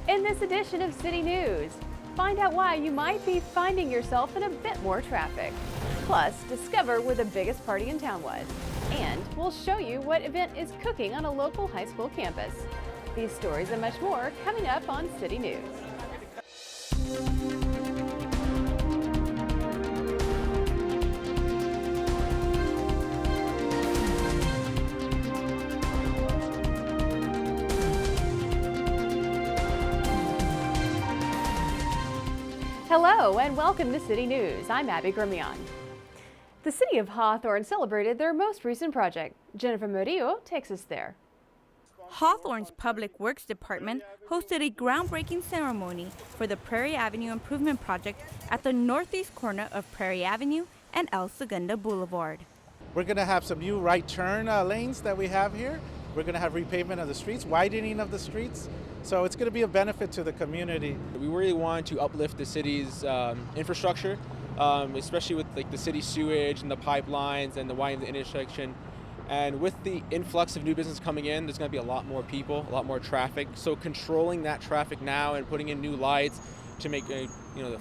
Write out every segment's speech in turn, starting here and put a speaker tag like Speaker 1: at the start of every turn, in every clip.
Speaker 1: In this edition of City News, find out why you might be finding yourself in a bit more traffic. Plus, discover where the biggest party in town was. And we'll show you what event is cooking on a local high school campus. These stories and much more coming up on City News. Hello and welcome to City News. I'm Abby Grimion. The city of Hawthorne celebrated their most recent project. Jennifer Murillo takes us there.
Speaker 2: Hawthorne's Public Works Department hosted a groundbreaking ceremony for the Prairie Avenue Improvement Project at the northeast corner of Prairie Avenue and El Segundo Boulevard.
Speaker 3: We're going to have some new right turn lanes that we have here. We're going to have repavement of the streets, widening of the streets. So it's going to be a benefit to the community.
Speaker 4: We really want to uplift the city's infrastructure, especially with like the city sewage and the pipelines and the widening of the intersection. And with the influx of new business coming in, there's going to be a lot more people, a lot more traffic. So controlling that traffic now and putting in new lights to make the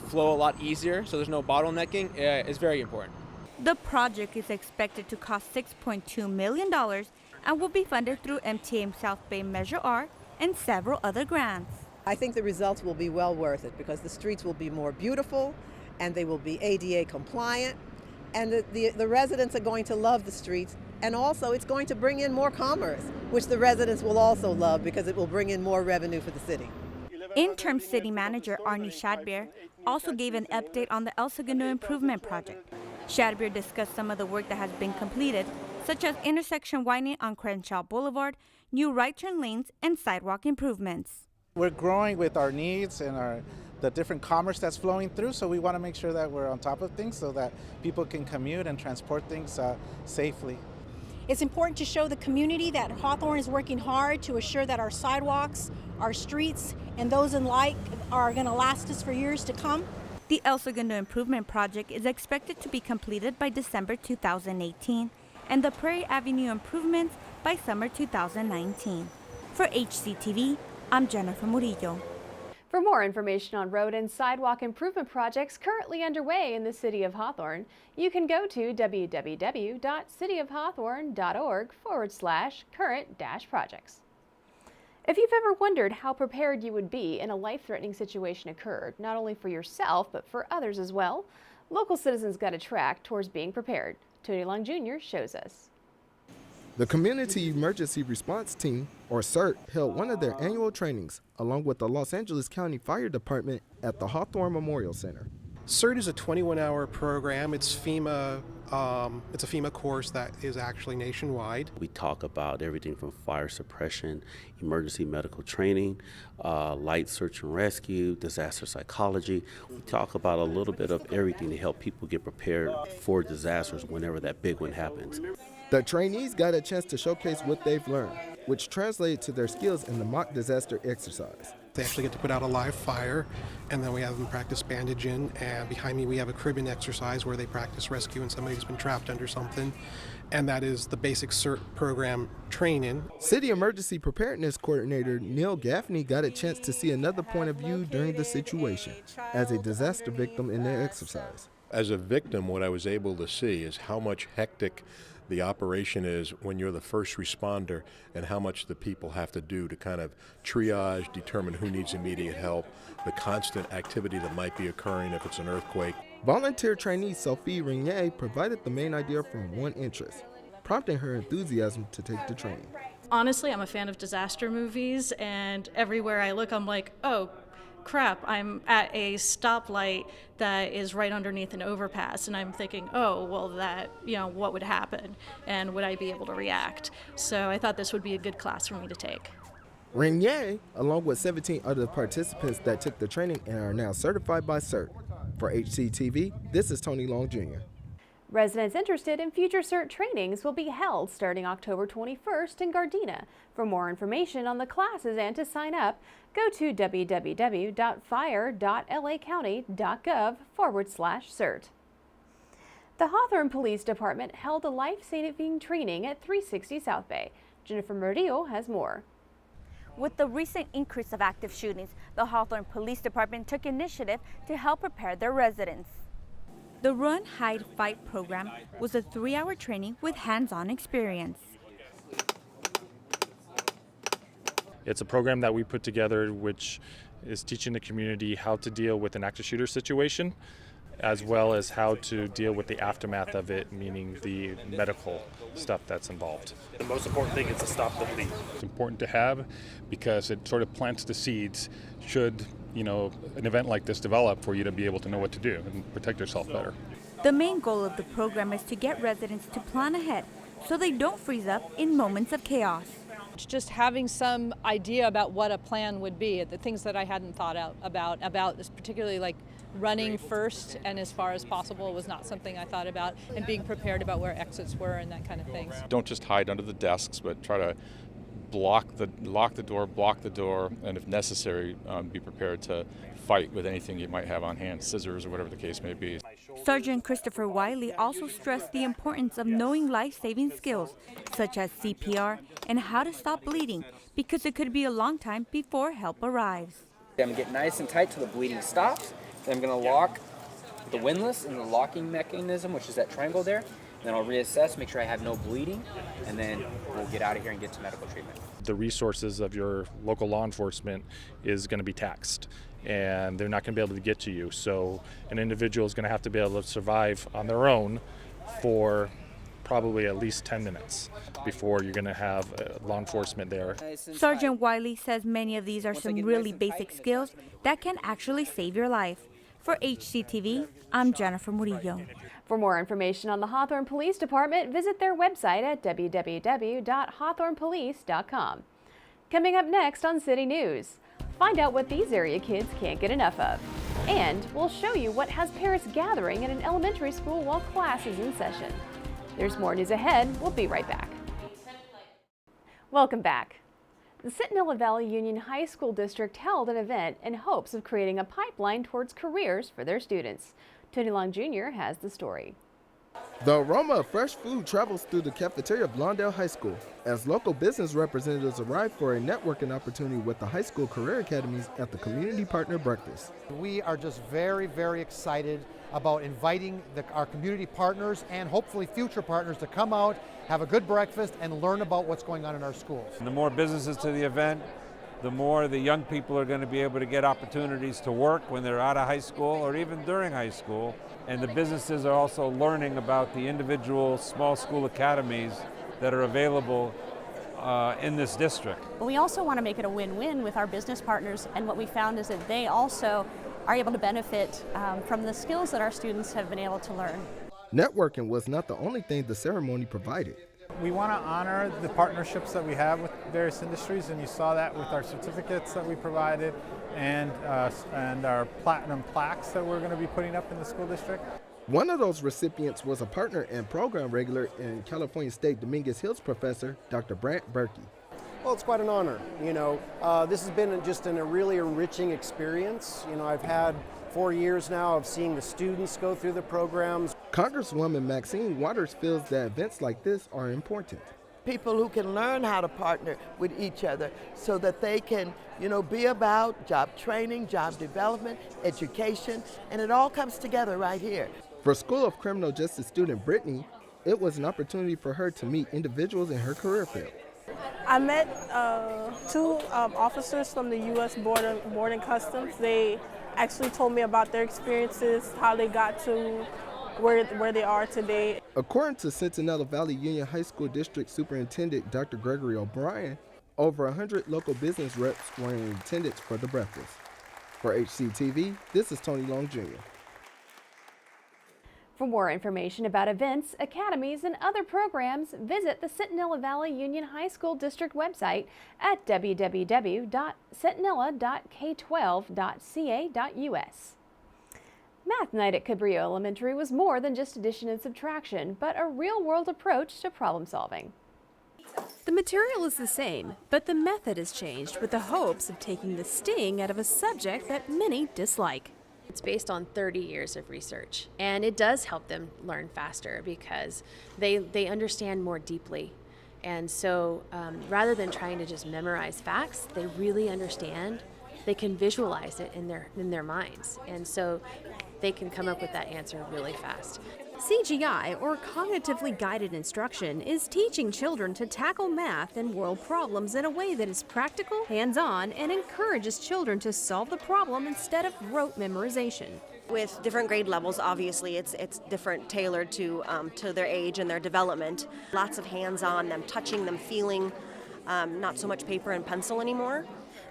Speaker 4: flow a lot easier, so there's no bottlenecking, is very important.
Speaker 2: The project is expected to cost $6.2 million and will be funded through MTA South Bay Measure R and several other grants.
Speaker 5: I think the results will be well worth it because the streets will be more beautiful and they will be ADA compliant, and the residents are going to love the streets, and also it's going to bring in more commerce, which the residents will also love because it will bring in more revenue for the city.
Speaker 2: Interim City Manager Arnie Shadbeer also gave an update on the El Segundo Improvement Project. Shadbeer discussed some of the work that has been completed, such as intersection widening on Crenshaw Boulevard, new right turn lanes, and sidewalk improvements.
Speaker 3: We're growing with our needs and the different commerce that's flowing through, so we want to make sure that we're on top of things so that people can commute and transport things safely.
Speaker 6: It's important to show the community that Hawthorne is working hard to assure that our sidewalks, our streets, and those in like are going to last us for years to come.
Speaker 2: The El Segundo Improvement Project is expected to be completed by December 2018 and the Prairie Avenue improvements by summer 2019. For HCTV, I'm Jennifer Murillo.
Speaker 1: For more information on road and sidewalk improvement projects currently underway in the city of Hawthorne, you can go to www.cityofhawthorne.org/current-projects. If you've ever wondered how prepared you would be in a life-threatening situation occurred, not only for yourself but for others as well, local citizens got a track towards being prepared. Tony Long Jr. shows us.
Speaker 7: The Community Emergency Response Team, or CERT, held one of their annual trainings along with the Los Angeles County Fire Department at the Hawthorne Memorial Center.
Speaker 8: CERT is a 21-hour program. It's FEMA. It's a FEMA course that is actually nationwide.
Speaker 9: We talk about everything from fire suppression, emergency medical training, light search and rescue, disaster psychology. We talk about a little bit of everything to help people get prepared for disasters whenever that big one happens.
Speaker 7: The trainees got a chance to showcase what they've learned, which translated to their skills in the mock disaster exercise.
Speaker 8: They actually get to put out a live fire, and then we have them practice bandaging, and behind me we have a cribbing exercise where they practice rescuing somebody who's been trapped under something, and that is the basic CERT program training.
Speaker 7: City Emergency Preparedness Coordinator Neil Gaffney got a chance to see another point of view during the situation as a disaster victim in their exercise.
Speaker 10: As a victim, what I was able to see is how much hectic the operation is when you're the first responder and how much the people have to do to kind of triage, determine who needs immediate help, the constant activity that might be occurring if it's an earthquake.
Speaker 7: Volunteer trainee Sophie Renier provided the main idea from one interest, prompting her enthusiasm to take the training.
Speaker 11: Honestly, I'm a fan of disaster movies, and everywhere I look, I'm like, oh, crap, I'm at a stoplight that is right underneath an overpass, and I'm thinking, oh, well, that, what would happen, and would I be able to react? So I thought this would be a good class for me to take.
Speaker 7: Renier, along with 17 other participants that took the training and are now certified by CERT. For HCTV, this is Tony Long Jr.
Speaker 1: Residents interested in future CERT trainings will be held starting October 21st in Gardena. For more information on the classes and to sign up, go to www.fire.lacounty.gov/CERT. The Hawthorne Police Department held a life-saving training at 360 South Bay. Jennifer Murillo has more.
Speaker 2: With the recent increase of active shootings, the Hawthorne Police Department took initiative to help prepare their residents. The Run, Hide, Fight program was a 3-hour training with hands-on experience.
Speaker 12: It's a program that we put together which is teaching the community how to deal with an active shooter situation, as well as how to deal with the aftermath of it, meaning the medical stuff that's involved.
Speaker 13: The most important thing is to stop the bleed.
Speaker 14: It's important to have because it sort of plants the seeds should, an event like this develop for you to be able to know what to do and protect yourself better.
Speaker 2: The main goal of the program is to get residents to plan ahead so they don't freeze up in moments of chaos.
Speaker 15: Just having some idea about what a plan would be, the things that I hadn't thought about this, particularly like running first and as far as possible was not something I thought about, and being prepared about where exits were and that kind of things.
Speaker 16: Don't just hide under the desks, but try to lock the door, and if necessary, be prepared to fight with anything you might have on hand, scissors or whatever the case may be.
Speaker 2: Sergeant Christopher Wiley also stressed the importance of knowing life-saving skills, such as CPR and how to stop bleeding, because it could be a long time before help arrives.
Speaker 17: I'm going to get nice and tight till the bleeding stops. Then I'm going to lock the windlass and the locking mechanism, which is that triangle there. Then I'll reassess, make sure I have no bleeding, and then we'll get out of here and get to medical treatment.
Speaker 12: The resources of your local law enforcement is going to be taxed, and they're not going to be able to get to you. So an individual is going to have to be able to survive on their own for probably at least 10 minutes before you're going to have law enforcement there.
Speaker 2: Sergeant Wiley says many of these are some really basic skills that can actually save your life. For HCTV, I'm Jennifer Murillo.
Speaker 1: For more information on the Hawthorne Police Department, visit their website at www.hawthornepolice.com. Coming up next on City News, find out what these area kids can't get enough of. And we'll show you what has parents gathering at an elementary school while class is in session. There's more news ahead. We'll be right back. Welcome back. The Centinela Valley Union High School District held an event in hopes of creating a pipeline towards careers for their students. Tony Long Jr. has the story.
Speaker 7: The aroma of fresh food travels through the cafeteria of Blondale High School as local business representatives arrive for a networking opportunity with the high school career academies at the Community Partner Breakfast.
Speaker 18: We are just very, very excited about inviting our community partners and hopefully future partners to come out, have a good breakfast, and learn about what's going on in our schools.
Speaker 19: The more businesses to the event, the more the young people are going to be able to get opportunities to work when they're out of high school or even during high school. And the businesses are also learning about the individual small school academies that are available in this district.
Speaker 20: We also want to make it a win-win with our business partners, and what we found is that they also are able to benefit from the skills that our students have been able to learn.
Speaker 7: Networking was not the only thing the ceremony provided.
Speaker 21: We want to honor the partnerships that we have with various industries, and you saw that with our certificates that we provided and our platinum plaques that we're going to be putting up in the school district.
Speaker 7: One of those recipients was a partner and program regular and California State Dominguez Hills professor, Dr. Brant Berkey.
Speaker 22: Well, it's quite an honor. This has been just a really enriching experience. I've had 4 years now of seeing the students go through the programs.
Speaker 7: Congresswoman Maxine Waters feels that events like this are important.
Speaker 23: People who can learn how to partner with each other so that they can, be about job training, job development, education, and it all comes together right here.
Speaker 7: For School of Criminal Justice student Brittany, it was an opportunity for her to meet individuals in her career field.
Speaker 24: I met two officers from the U.S. Border and Customs. They actually told me about their experiences, how they got to where they are today.
Speaker 7: According to Centinela Valley Union High School District Superintendent Dr. Gregory O'Brien, over 100 local business reps were in attendance for the breakfast. For HCTV, this is Tony Long Jr.
Speaker 1: For more information about events, academies, and other programs, visit the Centinela Valley Union High School District website at www.centinela.k12.ca.us. Math night at Cabrillo Elementary was more than just addition and subtraction, but a real-world approach to problem solving. The material is the same, but the method has changed with the hopes of taking the sting out of a subject that many dislike.
Speaker 25: It's based on 30 years of research, and it does help them learn faster because they understand more deeply And so rather than trying to just memorize facts, they really understand, they can visualize it in their minds. And so they can come up with that answer really fast.
Speaker 3: CGI, or cognitively guided instruction, is teaching children to tackle math and world problems in a way that is practical, hands-on, and encourages children to solve the problem instead of rote memorization.
Speaker 4: With different grade levels, obviously, it's different, tailored to their age and their development. Lots of hands-on, them touching, them feeling, not so much paper and pencil anymore.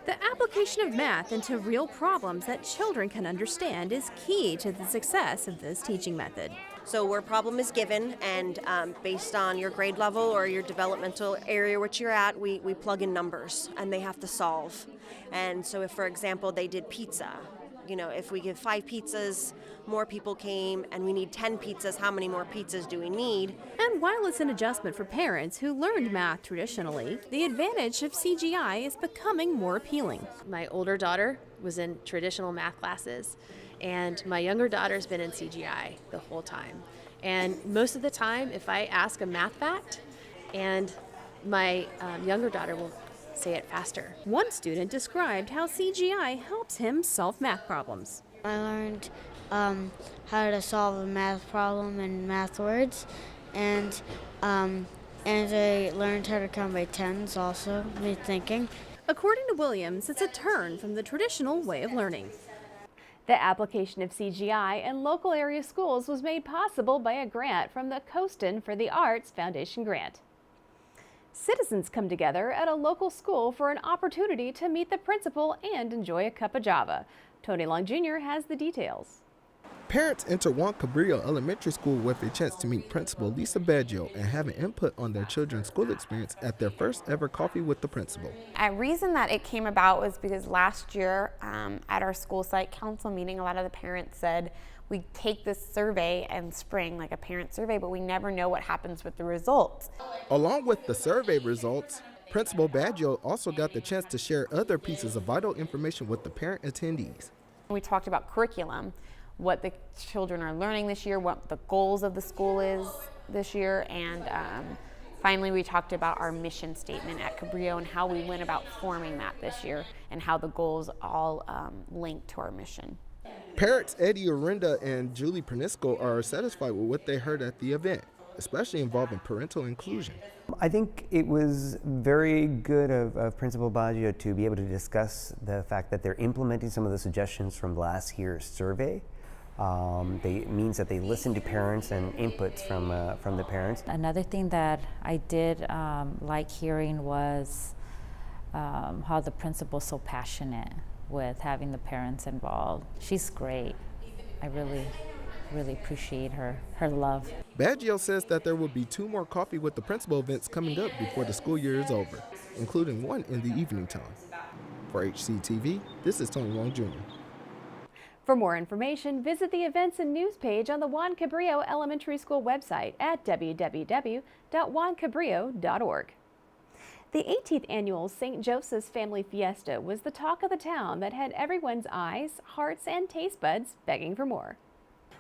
Speaker 3: The application of math into real problems that children can understand is key to the success of this teaching method.
Speaker 4: So where a problem is given, and based on your grade level or your developmental area which you're at, we plug in numbers and they have to solve. And so if, for example, they did pizza, if we give 5 pizzas, more people came, and we need 10 pizzas, how many more pizzas do we need?
Speaker 3: And while it's an adjustment for parents who learned math traditionally, the advantage of CGI is becoming more appealing.
Speaker 25: My older daughter was in traditional math classes, and my younger daughter's been in CGI the whole time. And most of the time, if I ask a math fact, and my younger daughter will say it faster.
Speaker 3: One student described how CGI helps him solve math problems.
Speaker 5: I learned how to solve a math problem and math words, and I learned how to count by tens also, me thinking.
Speaker 3: According to Williams, it's a turn from the traditional way of learning.
Speaker 1: The application of CGI in local area schools was made possible by a grant from the Costin for the Arts Foundation grant. Citizens come together at a local school for an opportunity to meet the principal and enjoy a cup of Java. Tony Long Jr. has the details.
Speaker 7: Parents enter Juan Cabrillo Elementary School with a chance to meet Principal Lisa Baggio and have an input on their children's school experience at their first ever coffee with the principal.
Speaker 6: A reason that it came about was because last year at our school site council meeting, a lot of the parents said, we take this survey in spring, like a parent survey, but we never know what happens with the results.
Speaker 7: Along with the survey results, Principal Baggio also got the chance to share other pieces of vital information with the parent attendees.
Speaker 6: We talked about curriculum, what the children are learning this year, what the goals of the school is this year, and finally we talked about our mission statement at Cabrillo and how we went about forming that this year and how the goals all link to our mission.
Speaker 7: Parents Eddie Orinda and Julie Pernisco are satisfied with what they heard at the event, especially involving parental inclusion.
Speaker 9: I think it was very good of Principal Baggio to be able to discuss the fact that they're implementing some of the suggestions from last year's survey. It means that they listen to parents and inputs from the parents.
Speaker 26: Another thing that I did like hearing was how the principal's so passionate with having the parents involved. She's great. I really appreciate her love.
Speaker 7: Baggio says that there will be 2 more coffee with the principal events coming up before the school year is over, including one in the evening time. For HCTV, this is Tony Long Jr.
Speaker 1: For more information, visit the events and news page on the Juan Cabrillo Elementary School website at www.juancabrillo.org. The 18th annual St. Joseph's Family Fiesta was the talk of the town that had everyone's eyes, hearts, and taste buds begging for more.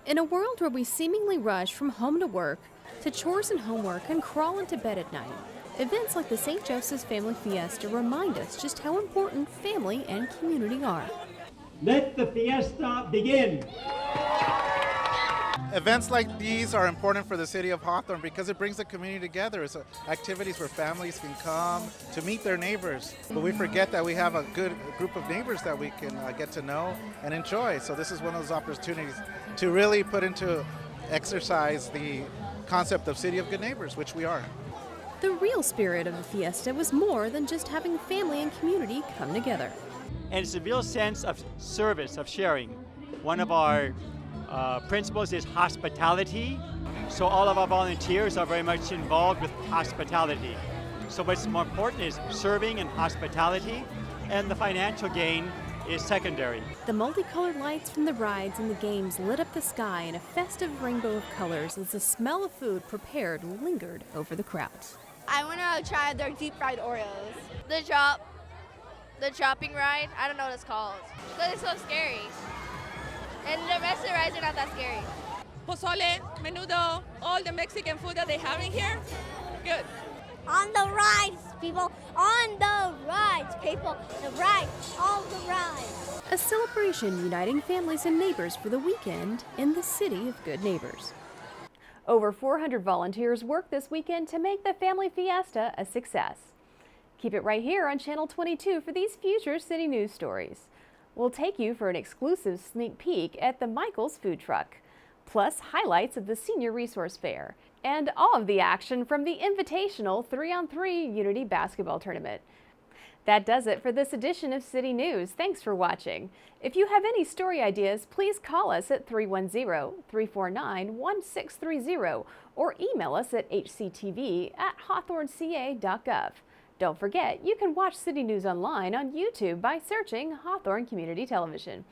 Speaker 3: In a world where we seemingly rush from home to work, to chores and homework, and crawl into bed at night, events like the St. Joseph's Family Fiesta remind us just how important family and community are.
Speaker 27: Let the fiesta begin.
Speaker 28: Events like these are important for the city of Hawthorne because it brings the community together. It's activities where families can come to meet their neighbors. But we forget that we have a good group of neighbors that we can get to know and enjoy. So this is one of those opportunities to really put into exercise the concept of City of Good Neighbors, which we are.
Speaker 3: The real spirit of the fiesta was more than just having family and community come together.
Speaker 27: And it's a real sense of service, of sharing. One of our principles is hospitality. So all of our volunteers are very much involved with hospitality. So what's more important is serving and hospitality, and the financial gain is secondary.
Speaker 3: The multicolored lights from the rides and the games lit up the sky in a festive rainbow of colors as the smell of food prepared lingered over the crowds.
Speaker 29: I want to try their deep fried Oreos. The chopping ride, I don't know what it's called, but it's so scary. And the rest of the rides are not that scary.
Speaker 30: Pozole, menudo, all the Mexican food that they have in here, good.
Speaker 8: On the rides, people. On the rides, people. The rides. All the rides.
Speaker 3: A celebration uniting families and neighbors for the weekend in the city of good neighbors.
Speaker 1: Over 400 volunteers worked this weekend to make the Family Fiesta a success. Keep it right here on Channel 22 for these future city news stories. We'll take you for an exclusive sneak peek at the Michaels food truck, plus highlights of the Senior Resource Fair, and all of the action from the Invitational 3-on-3 Unity Basketball Tournament. That does it for this edition of City News. Thanks for watching. If you have any story ideas, please call us at 310-349-1630 or email us at hctv@hawthorneca.gov. Don't forget, you can watch City News online on YouTube by searching Hawthorne Community Television.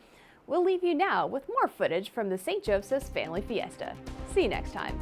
Speaker 1: We'll leave you now with more footage from the St. Joseph's Family Fiesta. See you next time.